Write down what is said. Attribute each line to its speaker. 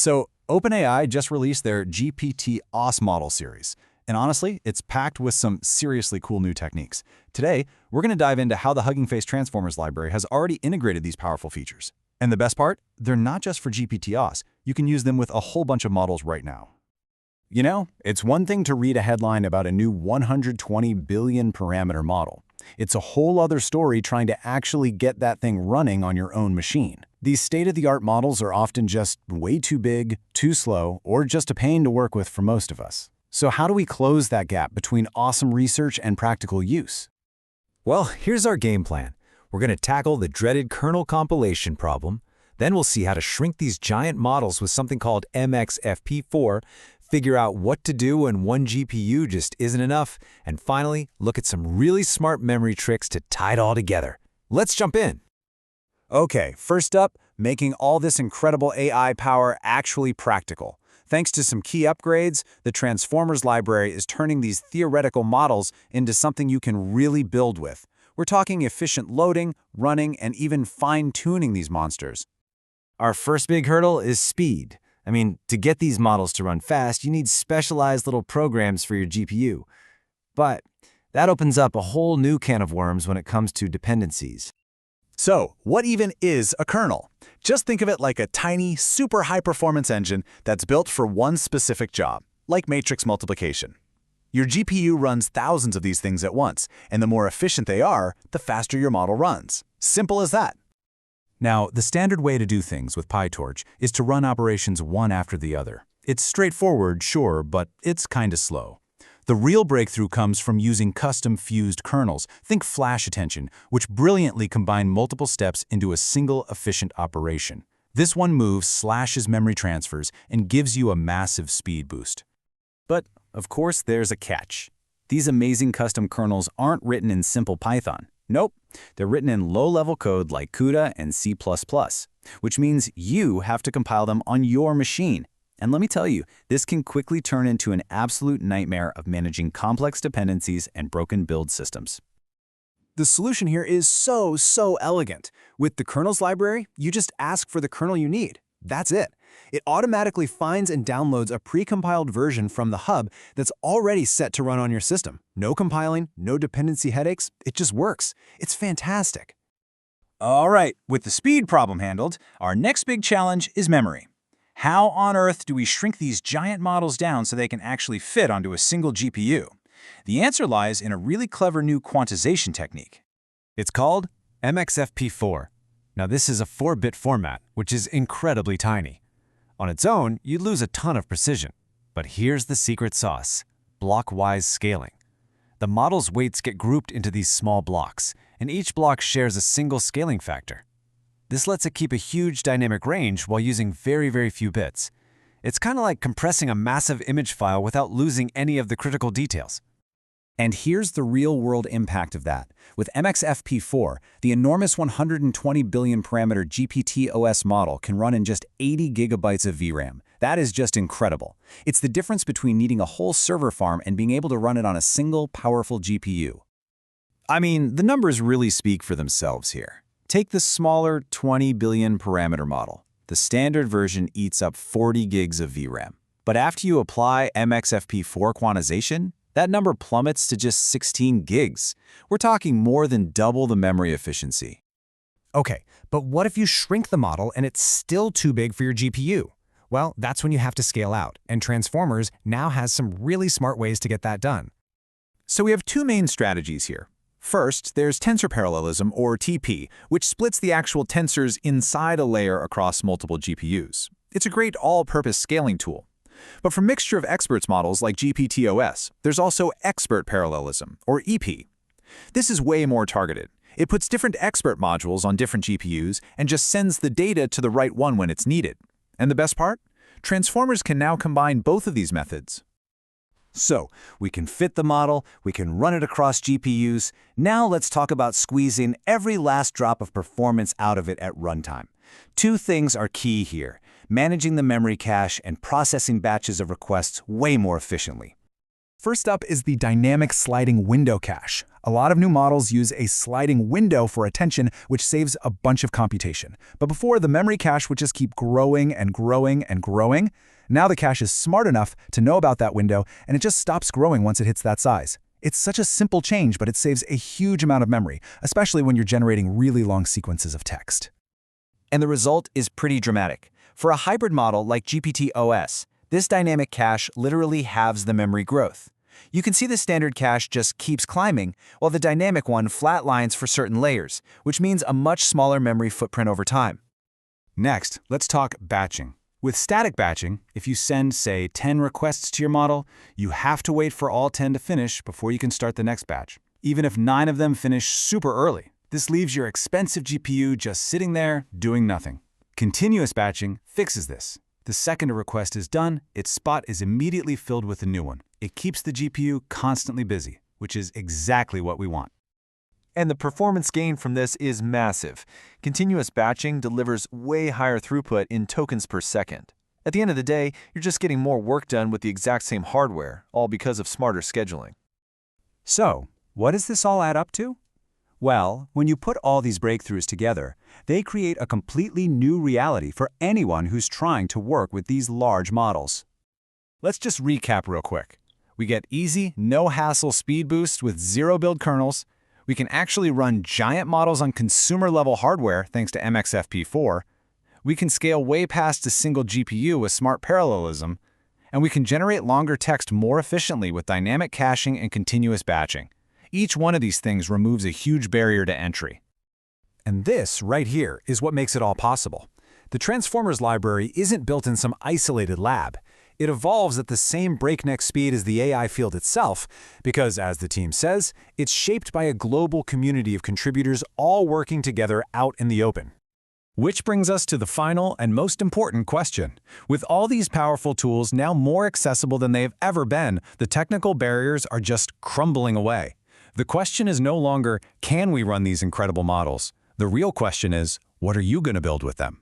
Speaker 1: So, OpenAI just released their GPT-OS model series. And honestly, it's packed with some seriously cool new techniques. Today, we're going to dive into how the Hugging Face Transformers library has already integrated these powerful features. And the best part? They're not just for GPT-OS. You can use them with a whole bunch of models right now. You know, it's one thing to read a headline about a new 120 billion parameter model. It's a whole other story trying to actually get that thing running on your own machine. These state-of-the-art models are often just way too big, too slow, or just a pain to work with for most of us. So how do we close that gap between awesome research and practical use?
Speaker 2: Well, here's our game plan. We're going to tackle the dreaded kernel compilation problem. Then we'll see how to shrink these giant models with something called MXFP4, figure out what to do when one GPU just isn't enough, and finally, look at some really smart memory tricks to tie it all together. Let's jump in.
Speaker 1: Okay, first up, making all this incredible AI power actually practical. Thanks to some key upgrades, the Transformers library is turning these theoretical models into something you can really build with. We're talking efficient loading, running, and even fine-tuning these monsters.
Speaker 2: Our first big hurdle is speed. To get these models to run fast, you need specialized little programs for your GPU. But that opens up a whole new can of worms when it comes to dependencies.
Speaker 1: So, what even is a kernel? Just think of it like a tiny, super high-performance engine that's built for one specific job, like matrix multiplication. Your GPU runs thousands of these things at once, and the more efficient they are, the faster your model runs. Simple as that. Now, the standard way to do things with PyTorch is to run operations one after the other. It's straightforward, sure, but it's kinda slow. The real breakthrough comes from using custom fused kernels, think flash attention, which brilliantly combine multiple steps into a single efficient operation. This one move slashes memory transfers and gives you a massive speed boost. But, of course, there's a catch. These amazing custom kernels aren't written in simple Python. Nope, they're written in low-level code like CUDA and C++, which means you have to compile them on your machine. And let me tell you, this can quickly turn into an absolute nightmare of managing complex dependencies and broken build systems. The solution here is so elegant. With the kernels library, you just ask for the kernel you need. That's it. It automatically finds and downloads a pre-compiled version from the hub that's already set to run on your system. No compiling, no dependency headaches, it just works. It's fantastic. All right, with the speed problem handled, our next big challenge is memory. How on earth do we shrink these giant models down so they can actually fit onto a single GPU? The answer lies in a really clever new quantization technique.
Speaker 2: It's called MXFP4. Now, this is a 4-bit format, which is incredibly tiny. On its own, you'd lose a ton of precision. But here's the secret sauce: block-wise scaling. The model's weights get grouped into these small blocks, and each block shares a single scaling factor. This lets it keep a huge dynamic range while using very few bits. It's kind of like compressing a massive image file without losing any of the critical details.
Speaker 1: And here's the real-world impact of that. With MXFP4, the enormous 120 billion parameter GPT-OS model can run in just 80 gigabytes of VRAM. That is just incredible. It's the difference between needing a whole server farm and being able to run it on a single, powerful GPU. The numbers really speak for themselves here. Take the smaller 20 billion parameter model. The standard version eats up 40 gigs of VRAM. But after you apply MXFP4 quantization, that number plummets to just 16 gigs. We're talking more than double the memory efficiency.
Speaker 3: Okay, but what if you shrink the model and it's still too big for your GPU? Well, that's when you have to scale out, and Transformers now has some really smart ways to get that done.
Speaker 1: So we have two main strategies here. First, there's tensor parallelism, or TP, which splits the actual tensors inside a layer across multiple GPUs. It's a great all-purpose scaling tool. But for mixture of experts models like GPT-OS, there's also expert parallelism, or EP. This is way more targeted. It puts different expert modules on different GPUs and just sends the data to the right one when it's needed. And the best part? Transformers can now combine both of these methods. So, we can fit the model, we can run it across GPUs. Now let's talk about squeezing every last drop of performance out of it at runtime. Two things are key here: managing the memory cache and processing batches of requests way more efficiently. First up is the dynamic sliding window cache. A lot of new models use a sliding window for attention, which saves a bunch of computation. But before, the memory cache would just keep growing and growing and growing. Now the cache is smart enough to know about that window, and it just stops growing once it hits that size. It's such a simple change, but it saves a huge amount of memory, especially when you're generating really long sequences of text.
Speaker 4: And the result is pretty dramatic. For a hybrid model like GPT-OS, this dynamic cache literally halves the memory growth. You can see the standard cache just keeps climbing, while the dynamic one flatlines for certain layers, which means a much smaller memory footprint over time.
Speaker 2: Next, let's talk batching. With static batching, if you send, say, 10 requests to your model, you have to wait for all 10 to finish before you can start the next batch, even if 9 of them finish super early. This leaves your expensive GPU just sitting there doing nothing. Continuous batching fixes this. The second a request is done, its spot is immediately filled with a new one. It keeps the GPU constantly busy, which is exactly what we want.
Speaker 5: And the performance gain from this is massive. Continuous batching delivers way higher throughput in tokens per second. At the end of the day, you're just getting more work done with the exact same hardware, all because of smarter scheduling.
Speaker 2: So, what does this all add up to? Well, when you put all these breakthroughs together, they create a completely new reality for anyone who's trying to work with these large models.
Speaker 1: Let's just recap real quick. We get easy, no-hassle speed boost with zero-build kernels. We can actually run giant models on consumer-level hardware thanks to MXFP4. We can scale way past a single GPU with smart parallelism. And we can generate longer text more efficiently with dynamic caching and continuous batching. Each one of these things removes a huge barrier to entry.
Speaker 3: And this, right here, is what makes it all possible. The Transformers library isn't built in some isolated lab. It evolves at the same breakneck speed as the AI field itself, because, as the team says, it's shaped by a global community of contributors all working together out in the open. Which brings us to the final and most important question. With all these powerful tools now more accessible than they've ever been, the technical barriers are just crumbling away. The question is no longer, can we run these incredible models? The real question is, what are you going to build with them?